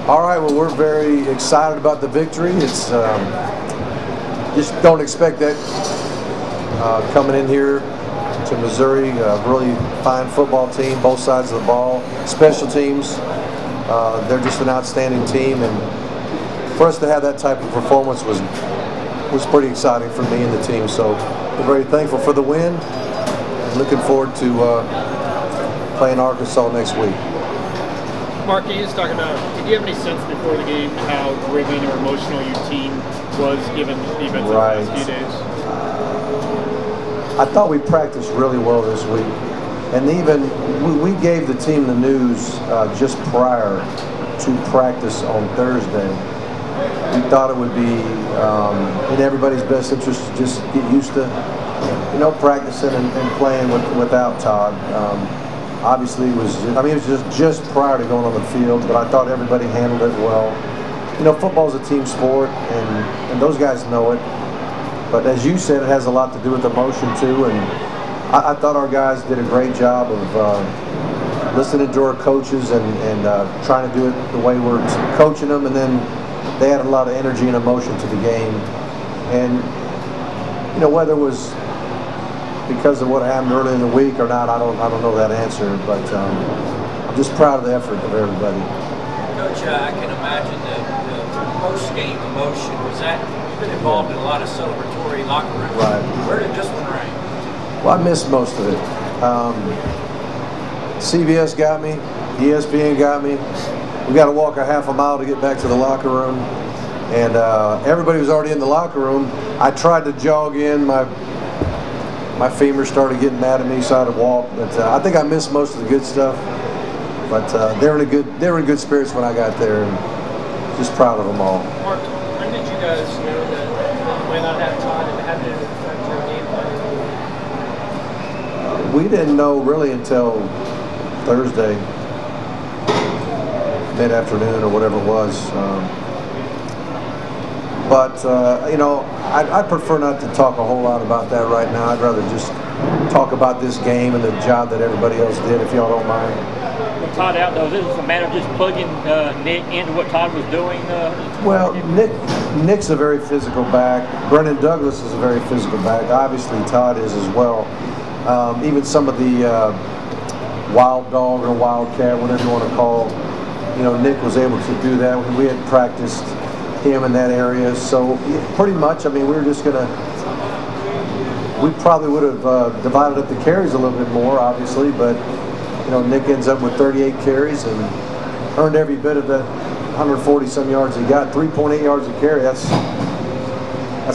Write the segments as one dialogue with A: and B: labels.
A: All right, well, we're very excited about the victory. It's just don't expect that coming in here to Missouri. Really fine football team, both sides of the ball. Special teams, they're just an outstanding team, and for us to have that type of performance was pretty exciting for me and the team. So we're very thankful for the win. Looking forward to playing Arkansas next week.
B: Mark, can you just talk about, did you have any sense before the game how driven or emotional your team was given the events of the last few days?
A: I thought we practiced really well this week. And even, we gave the team the news just prior to practice on Thursday. We thought it would be in everybody's best interest to just get used to, practicing and playing without Todd. Obviously, it was just prior to going on the field, but I thought everybody handled it well. Football's a team sport, and those guys know it. But as you said, it has a lot to do with emotion too. And I thought our guys did a great job of listening to our coaches and trying to do it the way we're coaching them. And then they had a lot of energy and emotion to the game. And whether it was because of what happened early in the week or not, I don't know that answer, but I'm just proud of the effort of everybody.
C: Coach, I can imagine the post-game emotion. Was that, you've been involved in a lot of celebratory locker rooms.
A: Right.
C: Where did this one rank?
A: Well, I missed most of it. CBS got me, ESPN got me. We got to walk a half a mile to get back to the locker room, and everybody was already in the locker room. I tried to jog in, my femur started getting mad at me, so I had to walk. But I think I missed most of the good stuff. But they were in good spirits when I got there, and just proud of them all.
B: Mark, when did you guys know that you might not have Todd and had to affect your game plan?
A: We didn't know really until Thursday, mid-afternoon or whatever it was. I'd prefer not to talk a whole lot about that right now. I'd rather just talk about this game and the job that everybody else did, if y'all don't mind.
B: With Todd out, though, is this a matter of just plugging Nick into what Todd was doing?
A: Well, Nick's a very physical back. Brennan Douglas is a very physical back. Obviously, Todd is as well. Even some of the wild dog or wildcat, whatever you want to call, Nick was able to do that. We had practiced him in that area, so pretty much, we were just gonna, we probably would have divided up the carries a little bit more, obviously, but Nick ends up with 38 carries and earned every bit of the 140 some yards he got. 3.8 yards a carry, that's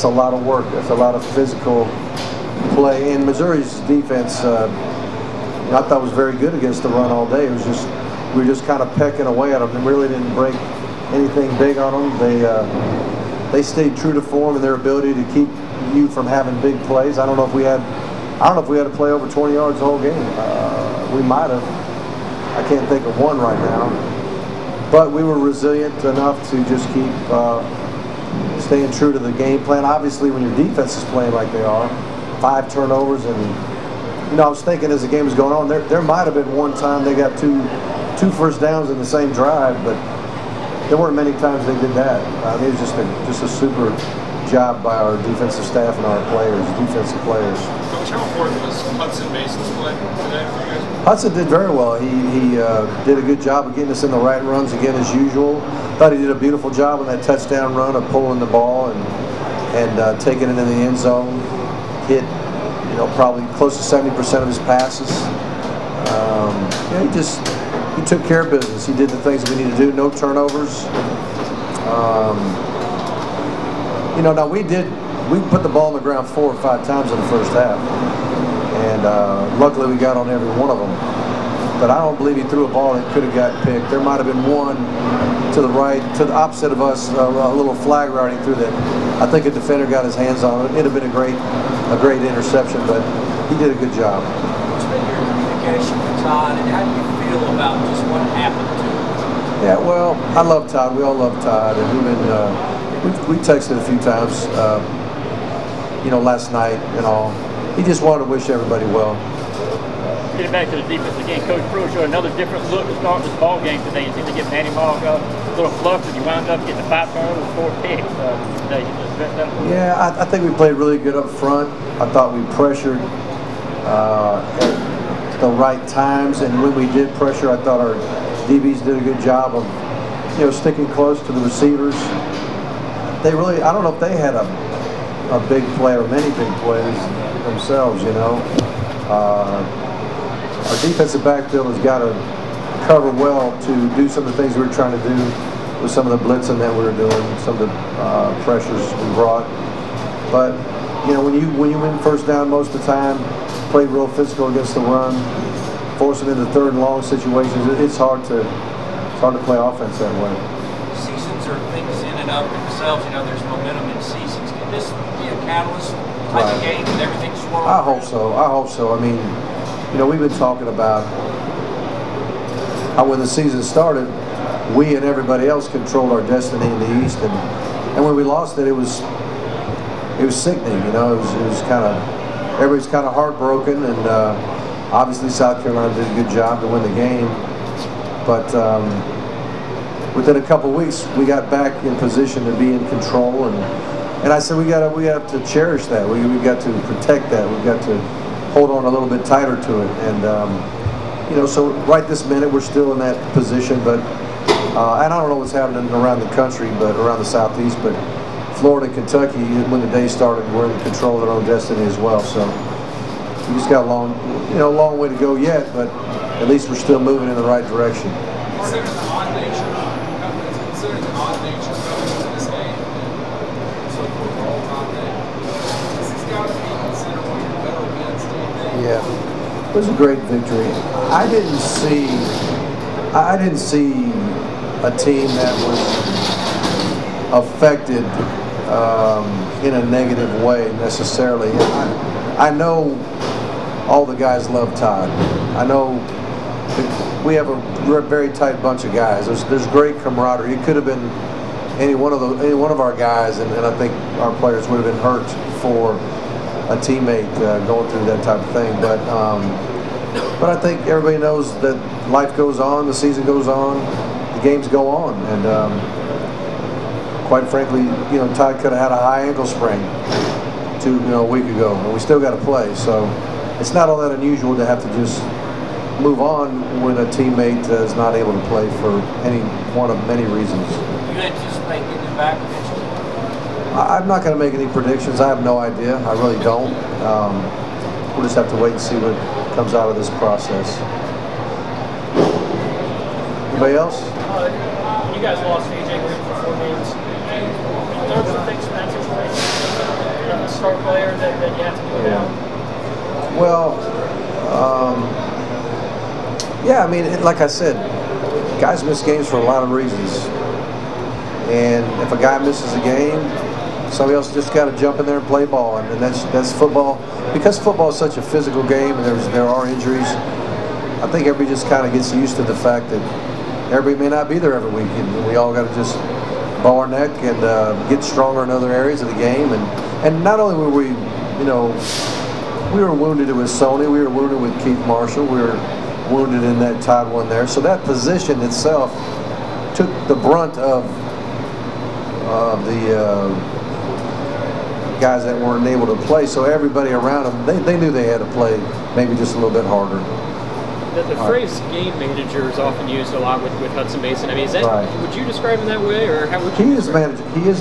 A: a lot of work. That's a lot of physical play. And Missouri's defense, I thought was very good against the run all day. It was just, we were just kind of pecking away at them and really didn't break anything big on them. They stayed true to form and their ability to keep you from having big plays. I don't know if we had to play over 20 yards the whole game. We might have. I can't think of one right now. But we were resilient enough to just keep staying true to the game plan. Obviously, when your defense is playing like they are, 5 turnovers, and I was thinking as the game was going on, there might have been one time they got two first downs in the same drive, but there weren't many times they did that. It was just a super job by our defensive staff and our players, defensive players.
D: Coach, how important was Hudson Mason's play today for you guys?
A: Hudson did very well. He did a good job of getting us in the right runs again as usual. Thought he did a beautiful job on that touchdown run of pulling the ball and taking it into the end zone. Hit probably close to 70% of his passes. He took care of business. He did the things that we need to do. No turnovers. Now we put the ball on the ground 4 or 5 times in the first half, and luckily we got on every one of them. But I don't believe he threw a ball that could have got picked. There might have been one to the right, to the opposite of us, a little flag routing through that. I think a defender got his hands on it. It'd have been a great interception, but he did a good job.
C: What's been your communication with Todd, and how do you feel about just what happened to him?
A: Yeah, well, I love Todd. We all love Todd, and we texted a few times, last night and all. He just wanted to wish everybody well.
E: Getting back to the defense again, Coach Pro showed another different look to start this ball game today. You seem to get Manny Mogg a little fluffed, and you wound up getting a 5 turnovers, 4 picks today.
A: Yeah, I think we played really good up front. I thought we pressured at the right times, and when we did pressure, I thought our DBs did a good job of, sticking close to the receivers. They really, I don't know if they had a big play or many big plays themselves, Our defensive backfield has got to cover well to do some of the things we were trying to do with some of the blitzing that we were doing, some of the pressures we brought. But when you win first down most of the time, play real physical against the run, force them into third and long situations, it's hard to play offense that way.
C: Seasons are things in and of themselves. There's momentum in seasons. Can this be a catalyst type of game and everything swirl?
A: I hope so. I mean, we've been talking about how when the season started, we and everybody else controlled our destiny in the East, and when we lost it, it was sickening. It was kind of, everybody's kind of heartbroken, and obviously South Carolina did a good job to win the game, but within a couple weeks we got back in position to be in control, and I said we have to cherish that. We got to protect that. We've got to hold on a little bit tighter to it, and so right this minute we're still in that position, but and I don't know what's happening around the country, but around the Southeast, but Florida and Kentucky, when the day started, were in control of their own destiny as well. So we just got a long way to go yet, but at least we're still moving in the right direction.
D: Considering the odd nature coming into this game, and so forth the whole time, this has got to be considered one of your better wins, do you think?
A: Yeah, it was a great victory. I didn't see a team that was affected in a negative way necessarily. I know all the guys love Todd. I know we have a very tight bunch of guys. There's great camaraderie. It could have been any one of our guys, and I think our players would have been hurt for a teammate going through that type of thing. But I think everybody knows that life goes on, the season goes on, the games go on, and quite frankly, Todd could have had a high ankle sprain a week ago, and we still got to play. So it's not all that unusual to have to just move on when a teammate is not able to play for any one of many reasons.
C: Do you anticipate getting him back eventually?
A: I'm not going to make any predictions. I have no idea. I really don't. We'll just have to wait and see what comes out of this process. Anybody else?
B: You guys lost AJ Green for 4 games. Are there things in that situation? A star player that you have to do now?
A: Well, yeah, I mean, like I said, guys miss games for a lot of reasons. And if a guy misses a game, somebody else just got to jump in there and play ball. And that's football. Because football is such a physical game and there are injuries, I think everybody just kind of gets used to the fact that everybody may not be there every week. And we all got to just bow our neck and get stronger in other areas of the game. And not only were we were wounded with Sony, we were wounded with Keith Marshall, we were wounded in that Todd one there. So that position itself took the brunt of the guys that weren't able to play. So everybody around them, they knew they had to play maybe just a little bit harder.
B: The phrase game manager is often used a lot with Hudson Mason. I mean, is that would you describe him that way, or how would you?
A: He is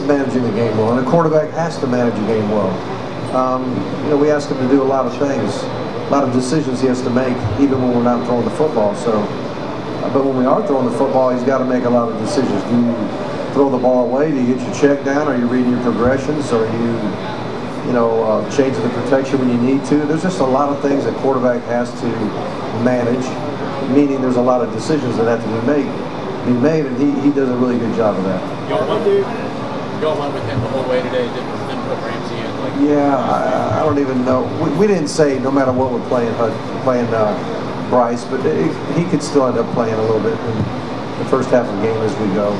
A: managing the game well, and the quarterback has to manage the game well. We ask him to do a lot of things, a lot of decisions he has to make, even when we're not throwing the football. So, but when we are throwing the football, he's got to make a lot of decisions. Do you throw the ball away? Do you get your check down? Are you reading your progressions? Are you, changing the protection when you need to? There's just a lot of things that quarterback has to manage, meaning there's a lot of decisions that have to be made, and he does a really good job of that.
E: Y'all went with him the whole way today, didn't put Ramsey in.
A: Yeah, I don't even know. We didn't say no matter what we're playing Bryce, but he could still end up playing a little bit in the first half of the game as we go.